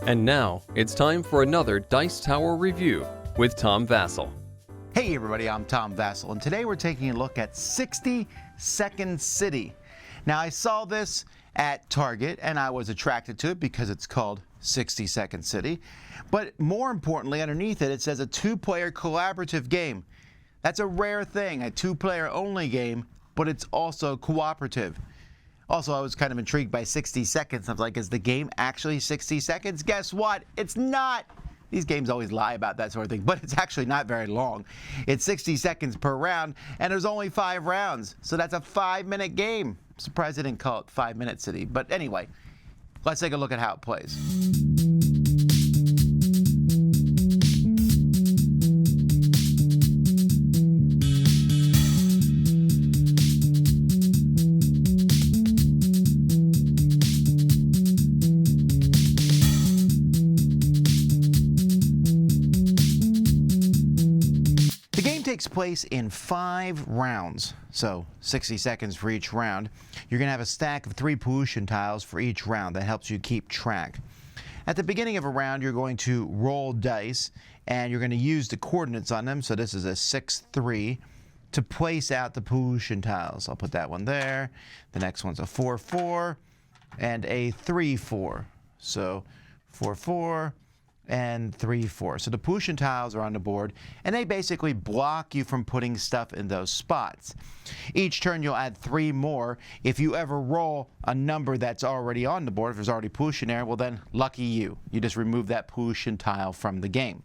And now, it's time for another Dice Tower review with Tom Vasel. Hey everybody, I'm Tom Vasel, and today we're taking a look at 60 Second City. Now I saw this at Target and I was attracted to it because it's called 60 Second City. But more importantly, underneath it, it says a two-player collaborative game. That's a rare thing, a two-player only game, but it's also cooperative. Also, I was kind of intrigued by 60 seconds. I was like, is the game actually 60 seconds? Guess what? It's not. These games always lie about that sort of thing, but it's actually not very long. It's 60 seconds per round, and there's only 5 rounds. So that's a 5-minute game. I'm surprised they didn't call it 5 Minute City. But anyway, let's take a look at how it plays. Takes place in 5 rounds, so 60 seconds for each round. You're going to have a stack of 3 pollution tiles for each round. That helps you keep track. At the beginning of a round, you're going to roll dice, and you're going to use the coordinates on them. So this is a 6-3 to place out the pollution tiles. I'll put that one there. The next one's a 4-4 and a 3-4. So 4-4. And 3-4. So the pollution tiles are on the board, and they basically block you from putting stuff in those spots. Each turn you'll add 3 more. If you ever roll a number that's already on the board, if there's already pollution there, well then, lucky you. You just remove that pollution tile from the game.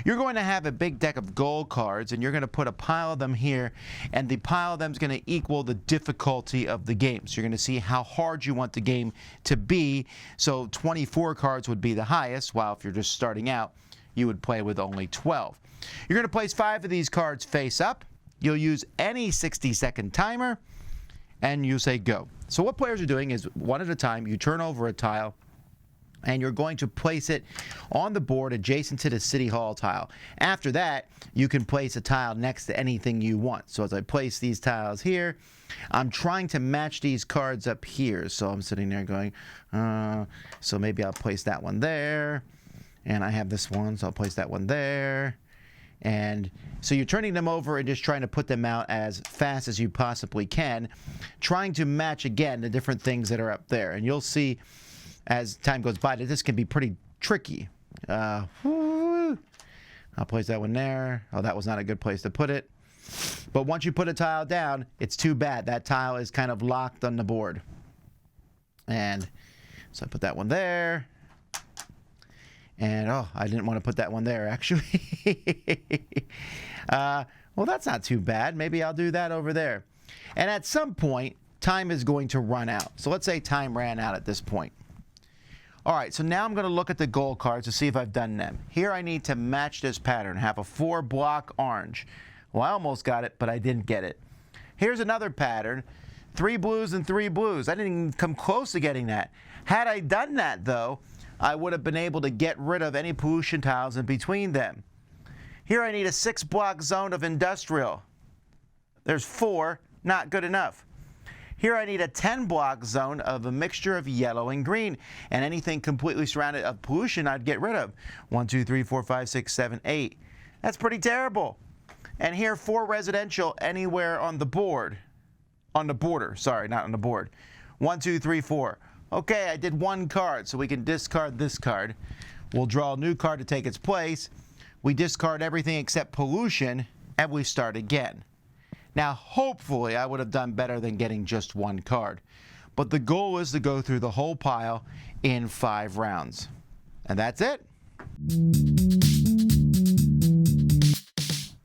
You're going to have a big deck of gold cards, and you're going to put a pile of them here, and the pile of them is going to equal the difficulty of the game. So you're going to see how hard you want the game to be. So 24 cards would be the highest, while if you're just starting out, you would play with only 12. You're going to place 5 of these cards face up. You'll use any 60-second timer, and you say go. So what players are doing is, one at a time, you turn over a tile, and you're going to place it on the board adjacent to the City Hall tile. After that, you can place a tile next to anything you want. So as I place these tiles here, I'm trying to match these cards up here. So I'm sitting there going, so maybe I'll place that one there. And I have this one, so I'll place that one there. And so you're turning them over and just trying to put them out as fast as you possibly can, trying to match, again, the different things that are up there. And you'll see as time goes by that this can be pretty tricky. I'll place that one there. Oh, that was not a good place to put it. But once you put a tile down, it's too bad. That tile is kind of locked on the board. And so I put that one there. And, oh, I didn't want to put that one there, actually. Well, that's not too bad. Maybe I'll do that over there. And at some point, time is going to run out. So let's say time ran out at this point. All right, so now I'm going to look at the gold cards to see if I've done them. Here I need to match this pattern, have a 4-block orange. Well, I almost got it, but I didn't get it. Here's another pattern, 3 blues and 3 blues. I didn't even come close to getting that. Had I done that, though, I would have been able to get rid of any pollution tiles in between them. Here I need a 6-block zone of industrial. There's 4, not good enough. Here I need a 10-block zone of a mixture of yellow and green, and anything completely surrounded of pollution I'd get rid of. 1, 2, 3, 4, 5, 6, 7, 8. That's pretty terrible. And here 4 residential anywhere on the board. On the border, sorry, not on the board. 1, 2, 3, 4. Okay, I did 1 card, so we can discard this card. We'll draw a new card to take its place. We discard everything except pollution, and we start again. Now, hopefully, I would have done better than getting just 1 card. But the goal is to go through the whole pile in 5 rounds. And that's it.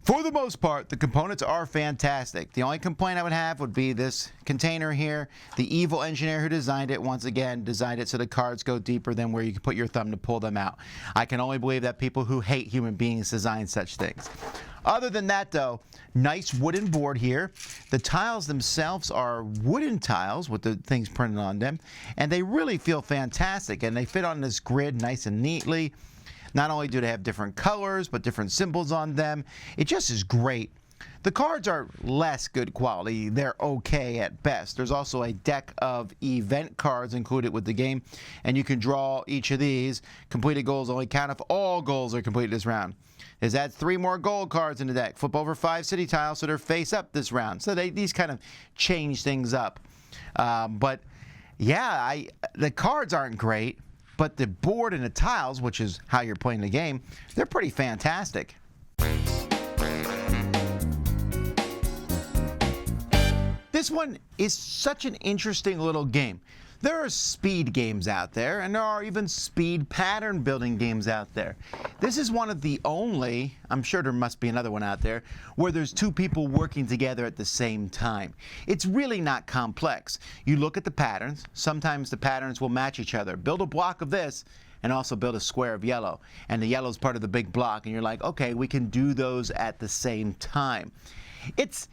For the most part, the components are fantastic. The only complaint I would have would be this container here. The evil engineer who designed it, once again, designed it so the cards go deeper than where you can put your thumb to pull them out. I can only believe that people who hate human beings design such things. Other than that, though, nice wooden board here. The tiles themselves are wooden tiles with the things printed on them, and they really feel fantastic, and they fit on this grid nice and neatly. Not only do they have different colors, but different symbols on them. It just is great. The cards are less good quality. They're okay at best. There's also a deck of event cards included with the game, and you can draw each of these. Completed goals only count if all goals are completed this round. This adds 3 more gold cards in the deck. Flip over 5 city tiles so they're face up this round. So these kind of change things up. But yeah, the cards aren't great, but the board and the tiles, which is how you're playing the game, they're pretty fantastic. This one is such an interesting little game. There are speed games out there, and there are even speed pattern building games out there. This is one of the only, I'm sure there must be another one out there, where there's 2 people working together at the same time. It's really not complex. You look at the patterns. Sometimes the patterns will match each other. Build a block of this, and also build a square of yellow. And the yellow is part of the big block, and you're like, okay, we can do those at the same time. It's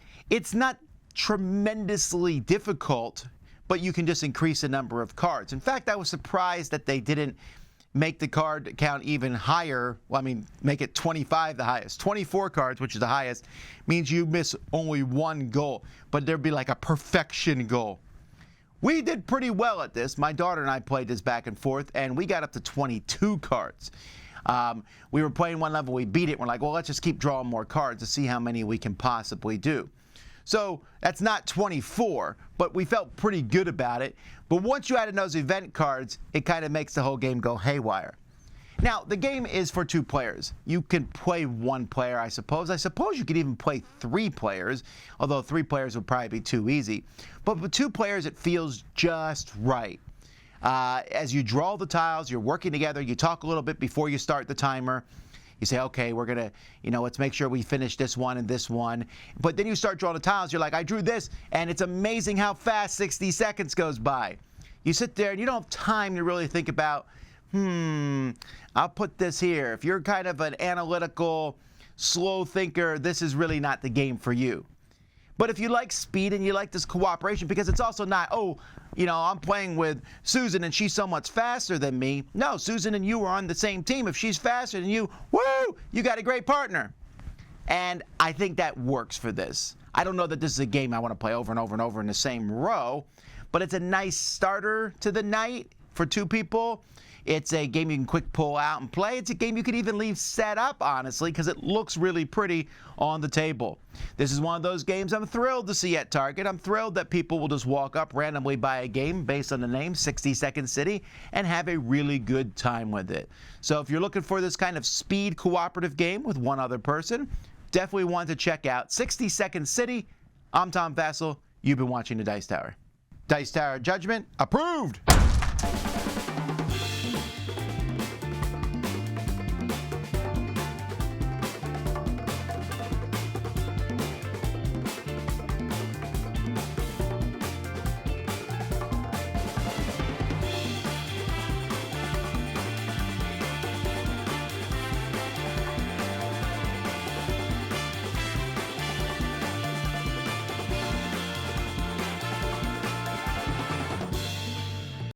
not tremendously difficult, but you can just increase the number of cards. In fact, I was surprised that they didn't make the card count even higher. Well, I mean, make it 25 the highest. 24 cards, which is the highest, means you miss only 1 goal, but there'd be like a perfection goal. We did pretty well at this. My daughter and I played this back and forth, and we got up to 22 cards. We were playing one level, we beat it. We're like, well, let's just keep drawing more cards to see how many we can possibly do. So that's not 24, but we felt pretty good about it. But once you add in those event cards, it kind of makes the whole game go haywire. Now, the game is for 2 players. You can play 1 player, I suppose. I suppose you could even play 3 players, although 3 players would probably be too easy. But with 2 players, it feels just right. As you draw the tiles, you're working together. You talk a little bit before you start the timer. You say, okay, we're going to, let's make sure we finish this one and this one. But then you start drawing the tiles. You're like, I drew this, and it's amazing how fast 60 seconds goes by. You sit there, and you don't have time to really think about, I'll put this here. If you're kind of an analytical, slow thinker, this is really not the game for you. But if you like speed and you like this cooperation, because it's also not, I'm playing with Susan and she's so much faster than me. No, Susan and you are on the same team. If she's faster than you, woo, you got a great partner. And I think that works for this. I don't know that this is a game I want to play over and over and over in the same row, but it's a nice starter to the night for 2 people. It's a game you can quick pull out and play. It's a game you could even leave set up, honestly, because it looks really pretty on the table. This is one of those games I'm thrilled to see at Target. I'm thrilled that people will just walk up, randomly buy a game based on the name, 60 Second City, and have a really good time with it. So if you're looking for this kind of speed cooperative game with 1 other person, definitely one to check out. 60 Second City. I'm Tom Vasel. You've been watching the Dice Tower. Dice Tower Judgment approved!